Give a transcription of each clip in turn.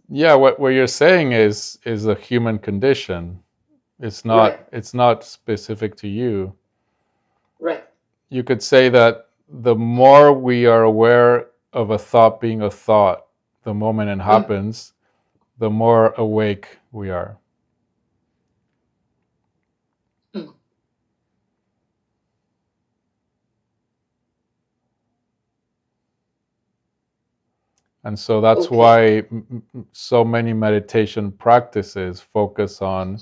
Yeah, what you're saying is a human condition. It's Right, not specific to you. right. You could say that the more we are aware of a thought being a thought, the moment it Mm, happens, the more awake we are. mm. And so that's Okay, why so many meditation practices focus on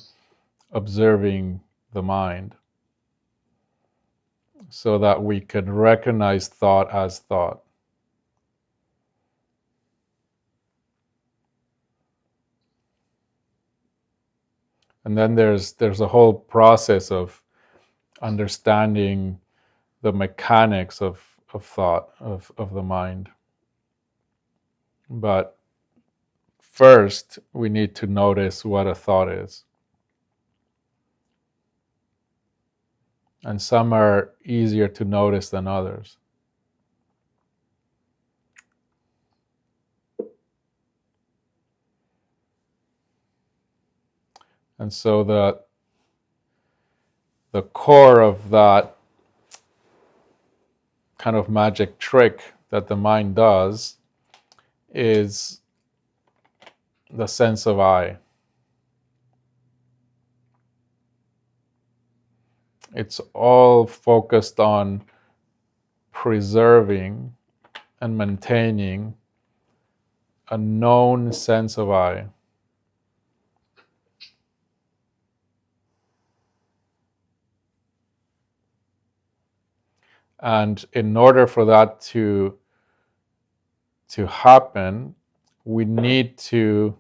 observing the mind so that we can recognize thought as thought. And then there's a whole process of understanding the mechanics of thought, of the mind. But first, we need to notice what a thought is. And some are easier to notice than others. And so the core of that kind of magic trick that the mind does is the sense of I. It's all focused on preserving and maintaining a known sense of I. And in order for that to happen, we need to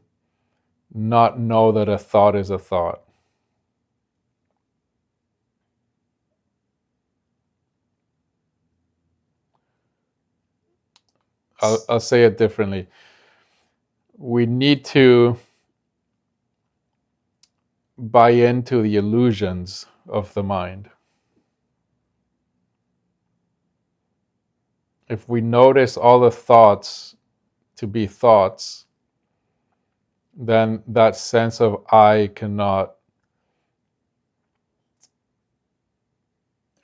not know that a thought is a thought. I'll say it differently. We need to buy into the illusions of the mind. If we notice all the thoughts to be thoughts, then that sense of I cannot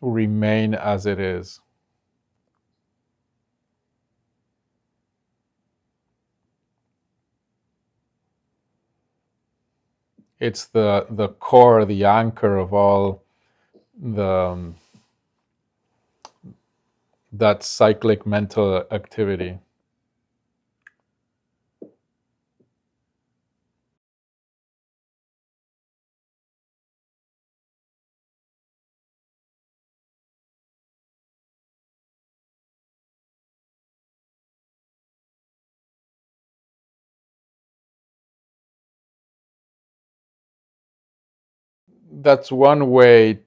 remain as it is. It's the core, the anchor of all the that cyclic mental activity. That's one way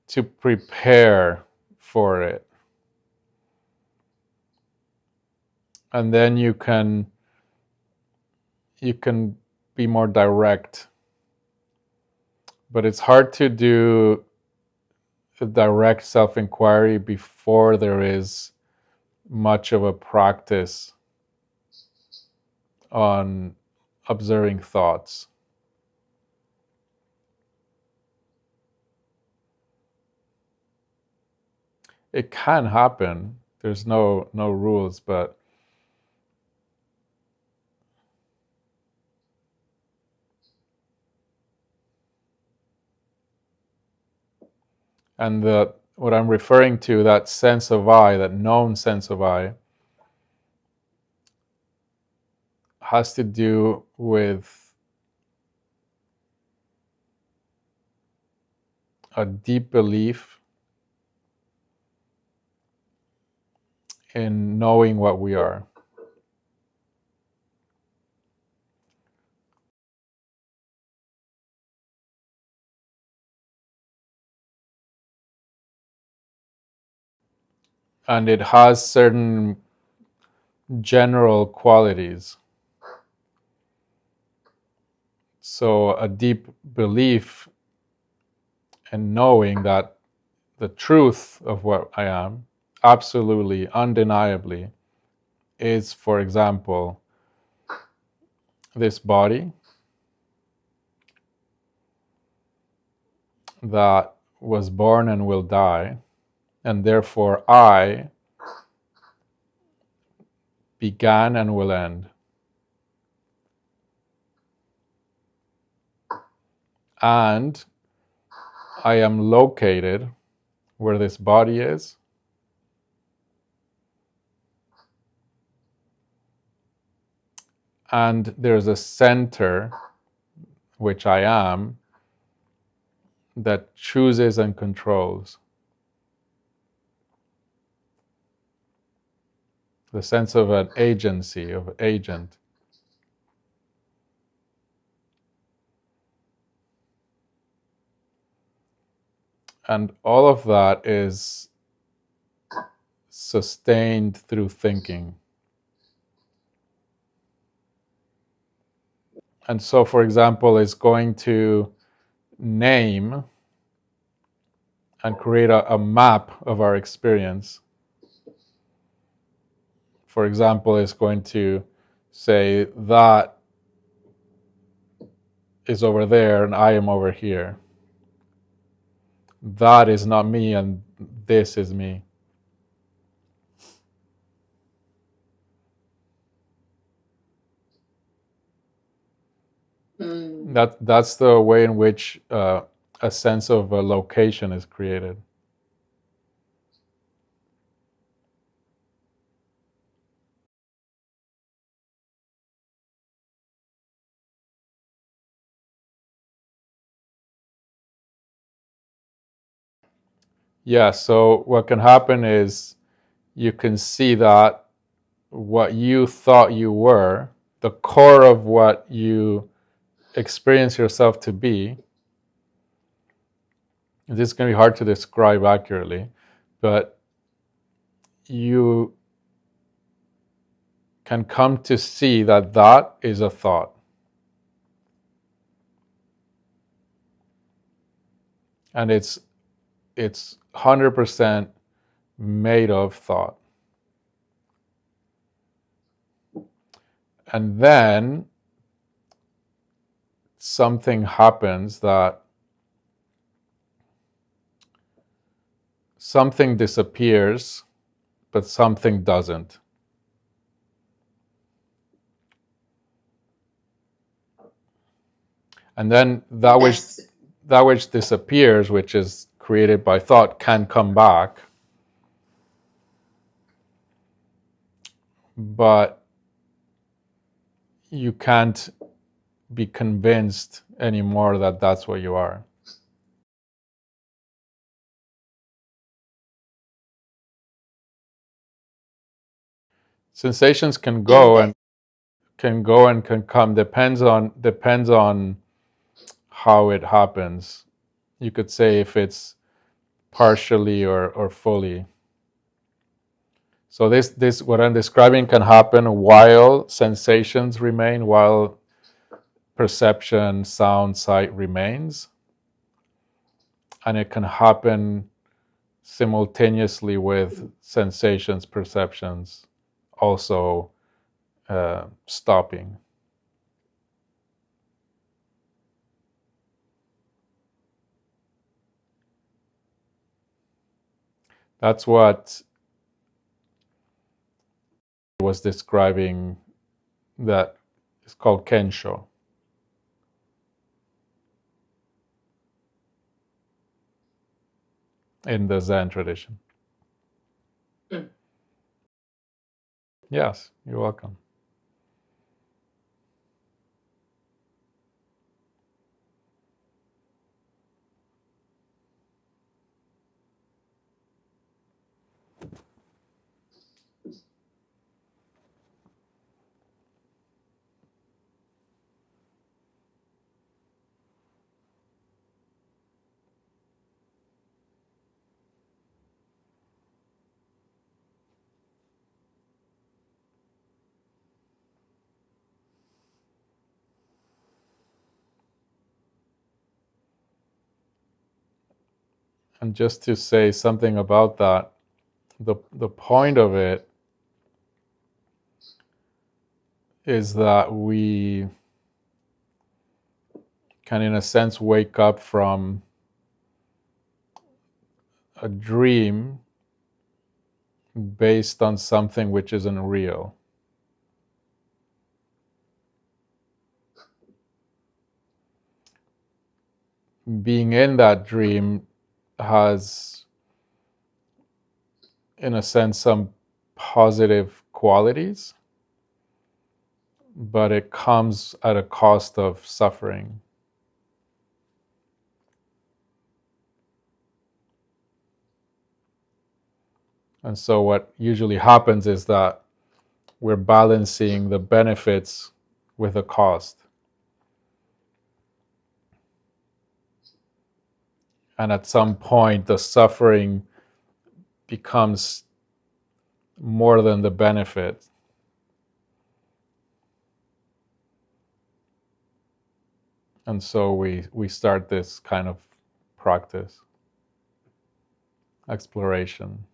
to prepare for it. And then you can be more direct. But it's hard to do a direct self-inquiry before there is much of a practice on observing thoughts. It can happen. There's no rules, but and the what I'm referring to, that sense of I, that known sense of I, has to do with a deep belief in knowing what we are. And it has certain general qualities. So, a deep belief in knowing that the truth of what I am, absolutely, undeniably, is, for example, this body that was born and will die, and therefore I began and will end. And I am located where this body is, and there's a center, which I am, that chooses and controls. The sense of an agency, of agent. And all of that is sustained through thinking. And so, for example, it's going to name and create a map of our experience. For example, it's going to say that is over there and I am over here. That is not me and this is me. That's the way in which a sense of a location is created. Yeah, so what can happen is you can see that what you thought you were, the core of what you experience yourself to be, this is going to be hard to describe accurately, but you can come to see that that is a thought. And it's 100% made of thought. And then something happens that something disappears, but something doesn't. And then that which disappears, which is created by thought, can come back. But you can't be convinced anymore that that's what you are. Sensations can go and can come. Depends on how it happens. You could say if it's partially or fully. So this what I'm describing can happen while sensations remain, while perception, sound, sight remains. And it can happen simultaneously with sensations, perceptions also stopping. That's what I was describing, that is called Kensho. In the Zen tradition. Yes, you're welcome. And just to say something about that, the point of it is that we can, in a sense, wake up from a dream based on something which isn't real. Being in that dream has, in a sense, some positive qualities, but it comes at a cost of suffering. And so what usually happens is that we're balancing the benefits with a cost. And at some point, the suffering becomes more than the benefit. And so we start this kind of practice, exploration.